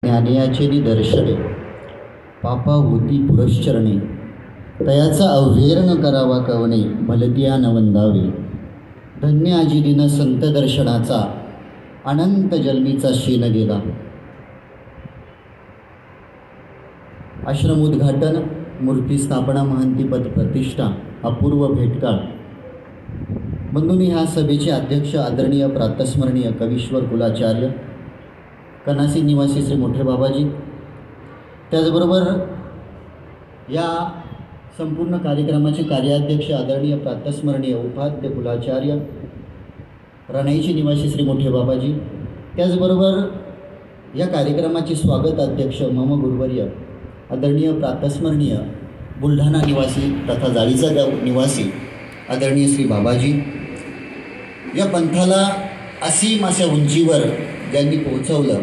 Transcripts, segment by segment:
ज्ञानियाचे दर्शने पापा होती पुरश्चरणे तयाचा अव्हेर न करावा कवणे भलतिया न वंदावे धन्य आजी दिन संत दर्शनाचा अनंत जन्मीचा शीन गेला। आश्रम उद्घाटन, मूर्ती स्थापना, महंतीपद प्रतिष्ठा, अपूर्व भेटकाळ। बंधूंनी ह्या सभेचे अध्यक्ष आदरणीय प्रातस्मरणीय कवीश्वर कुलाचार्य कनासी निवासी श्री मोठे बाबाजी, त्याचबरोबर या संपूर्ण कार्यक्रमाचे कार्याध्यक्ष आदरणीय प्रातस्मरणीय उपाध्य कुलाचार्य रणाईचे निवासी श्री मोठे बाबाजी, त्याचबरोबर या कार्यक्रमाचे स्वागत अध्यक्ष मम गुरुवर्य आदरणीय प्रातस्मरणीय बुलढाणा निवासी तथा जाळीचा गाव निवासी आदरणीय श्री बाबाजी, या पंथाला असीम अशा उंचीवर ज्यांनी पोहोचवलं,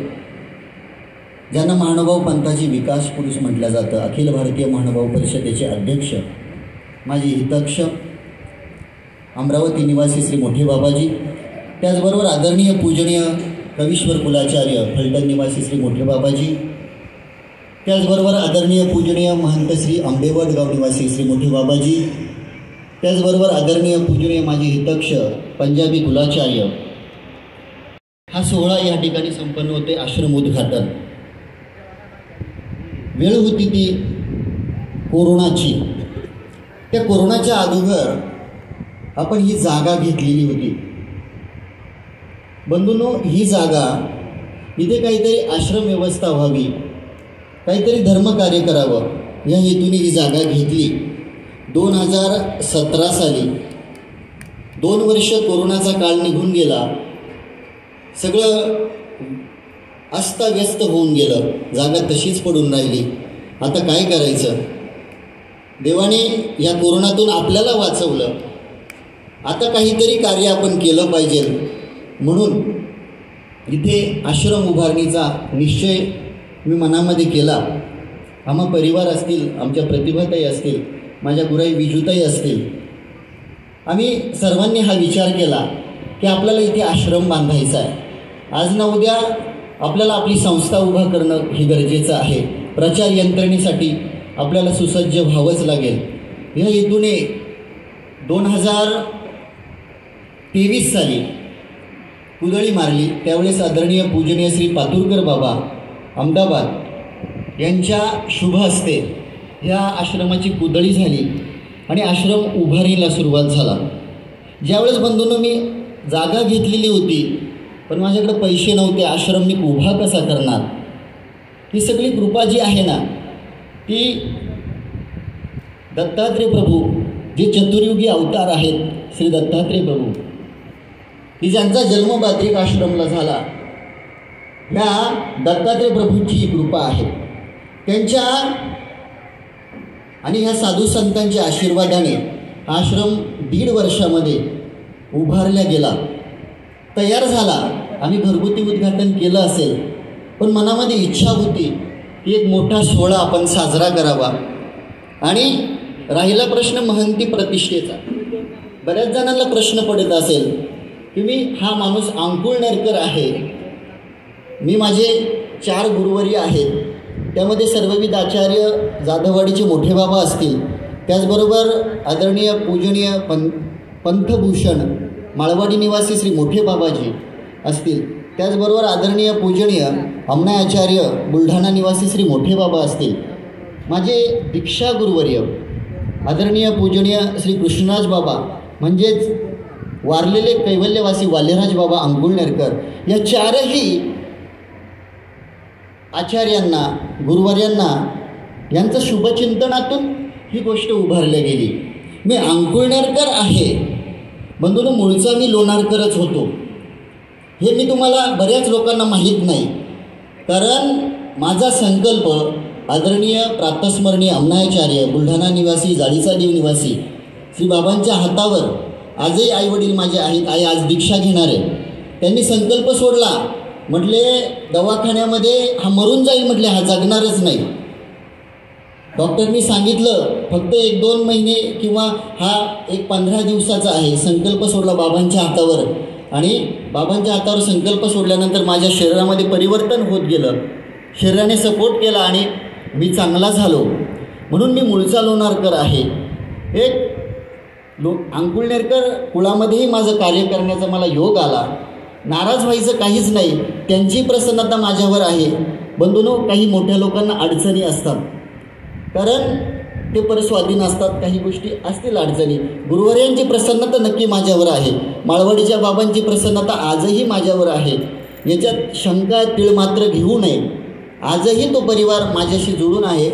ज्यांना महानुभाव पंथाची विकास पुरुष म्हटलं जातं, अखिल भारतीय महानुभाव परिषदेचे अध्यक्ष माझे हितक्ष अमरावती निवासी श्री मोठे बाबाजी, त्याचबरोबर आदरणीय पूजनीय कवीश्वर कुलाचार्य फलटण निवासी श्री मोठे बाबाजी, त्याचबरोबर आदरणीय पूजनीय महंत श्री आंबेवड गाव निवासी श्री मोठे बाबाजी, त्याचबरोबर आदरणीय पूजनीय माझे हितक्ष पंजाबी कुलाचार्य। हा सोहळा या ठिकाणी संपन्न होते। आश्रम उद्घाटन वेळ होती ती कोरोनाची। त्या कोरोनाच्या अगोदर आपण ही जागा घेतलेली होती। बंधूंनो, ही जागा इथे काहीतरी आश्रम व्यवस्था व्हावी, काहीतरी धर्मकार्य करावं या हेतूने ही जागा घेतली। 2017 साली 2 वर्ष कोरोनाचा काळ निघून गेला, सगळं अस्ताव्यस्त होऊन गेलं, जागा तशीच पडून राहिली। आता काय करायचं? देवाने या कोरोनातून आपल्याला वाचवलं, आता काहीतरी कार्य आपण केलं पाहिजे म्हणून इथे आश्रम उभारणीचा निश्चय मी मनामध्ये केला। आम्हा परिवार असतील, आमच्या प्रतिभाताई असतील, माझ्या गुराई विजूताई असतील, आम्ही सर्वांनी हा विचार केला की आपल्याला इथे आश्रम बांधायचा आहे। आज ना उद्या आपल्याला आपली संस्था उभा करणं हे गरजेचं आहे। प्रचार यंत्रणेसाठी आपल्याला सुसज्ज व्हावंच लागेल। या हेतूने 2023 साली कुदळी मारली। त्यावेळेस आदरणीय पूजनीय श्री पातुरकर बाबा अहमदाबाद यांच्या शुभ हस्ते ह्या आश्रमाची कुदळी झाली आणि आश्रम उभारणीला सुरुवात झाला। ज्यावेळेस बंधूंनो मी जागा घेतलेली होती, पण माझ्याकडे पैसे नव्हते, आश्रम मी उभा कसा करणार? ही सगळी कृपा जी आहे ना, ती दत्तात्रेय प्रभू जे चतुर्युगी अवतार आहेत श्री दत्तात्रेय प्रभू, की ज्यांचा जन्म बाद्रिक आश्रमला झाला, ह्या दत्तात्रेय प्रभूंची ही कृपा आहे। त्यांच्या आणि ह्या साधू संतांच्या आशीर्वादाने आश्रम 1.5 वर्षामध्ये उभारला गेला, तयार झाला। आम्ही घरगुती उद्घाटन केलं असेल, पण मनामध्ये इच्छा होती की एक मोठा सोहळा आपण साजरा करावा। आणि राहिला प्रश्न महंती प्रतिष्ठेचा। बऱ्याच जणांना प्रश्न पडत असेल की मी हा माणूस अंकुळनेरकर आहे, मी माझे 4 गुरुवर्य आहेत, त्यामध्ये सर्वविध आचार्य जाधववाडीचे मोठे बाबा असतील, त्याचबरोबर आदरणीय पूजनीय पंथभूषण माळवाडी निवासी श्री मोठे बाबाजी असतील, त्याचबरोबर आदरणीय पूजनीय अमनाय आचार्य बुलढाणा निवासी श्री मोठे बाबा असतील, माझे दीक्षा गुरुवर्य आदरणीय पूजनीय श्री कृष्णराज बाबा म्हणजेच वारलेले कैवल्यवासी वाल्यराज बाबा अंकुळनेरकर, या 4ही आचार्यांना गुरुवर्यांना यांचं शुभचिंतनातून ही गोष्ट उभारली गेली। मी अंकुळनेरकर आहे, बंधूंनो, मूळचा मी लोणारकरच होतो। हे मी तुम्हाला बऱ्याच लोकांना माहीत नाही, कारण माझा संकल्प आदरणीय प्रातस्मरणीय अमनायाचार्य बुलढाणा निवासी जाळीचा देव निवासी श्री बाबांच्या हातावर आजही आईवडील माझे आहेत, आई आज दीक्षा घेणार आहे, त्यांनी संकल्प सोडला, म्हटले दवाखान्यामध्ये हा मरून जाईल, म्हटले हा जगणारच नाही। डॉक्टरनी सांगितलं फक्त 1-2 महिने किंवा हा एक 15 दिवसाचा आहे। संकल्प सोडला बाबांच्या हातावर, आणि बाबांच्या हातावर संकल्प सोडल्यानंतर माझ्या शरीरामध्ये परिवर्तन होत गेलं। शरीराने सपोर्ट केला आणि मी चांगला झालो. म्हणून मी मूळचा लोणारकर आहे. एक अंकुळनेरकर कुळामध्येही माझं कार्य करण्याचा मला योग आला. नाराज व्हायचं काहीच नाही. त्यांची प्रसन्नता माझ्यावर आहे. बंधूंनो, काही मोठ्या लोकांना अडचणी असतात, कारण ते परस्वाधीन असतात. काही गोष्टी असतील अडचणी. गुरुवर्यांची प्रसन्नता नक्की माझ्यावर आहे. माळवाडीच्या बाबांची प्रसन्नता आजही माझ्यावर आहे. याच्यात शंका तीळ मात्र घेऊ नये. आजही तो परिवार माझ्याशी जोडून आहे.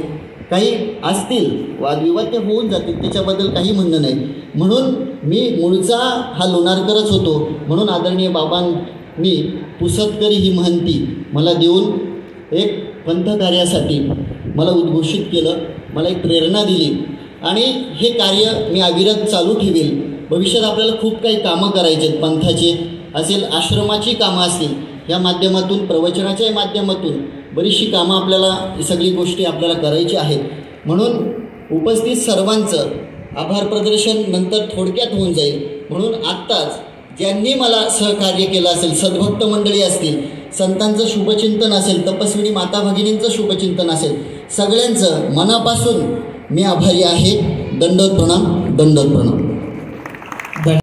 काही असतील वादविवाद ते होऊन जातील, त्याच्याबद्दल काही म्हणणं नाही. म्हणून मी मूळचा हा लोणारकरच होतो. म्हणून आदरणीय बाबांनी पुसतकरी ही महंती मला देऊन एक पंथकार्यासाठी मला उद्घोषित केलं, मला एक प्रेरणा दिली आणि हे कार्य मी अविरत चालू ठेवेल. भविष्यात आपल्याला खूप काही कामं करायचे आहेत. पंथाचे असेल, आश्रमाची कामं असतील, या माध्यमातून प्रवचनाच्या माध्यमातून बरीचशी कामं आपल्याला, सगळी गोष्टी आपल्याला करायची आहेत. म्हणून उपस्थित सर्वांचं आभार प्रदर्शन नंतर थोडक्यात होऊन जाईल. म्हणून आत्ताच ज्यांनी मला सहकार्य केलं असेल, सद्भक्त मंडळी असतील, संतांचं शुभचिंतन असेल, तपस्विनी माता भगिनींचं शुभचिंतन असेल, सगळ्यांचं मनापासून मी आभारी आहे. दंडवत प्रणाम, दंडवत प्रणाम.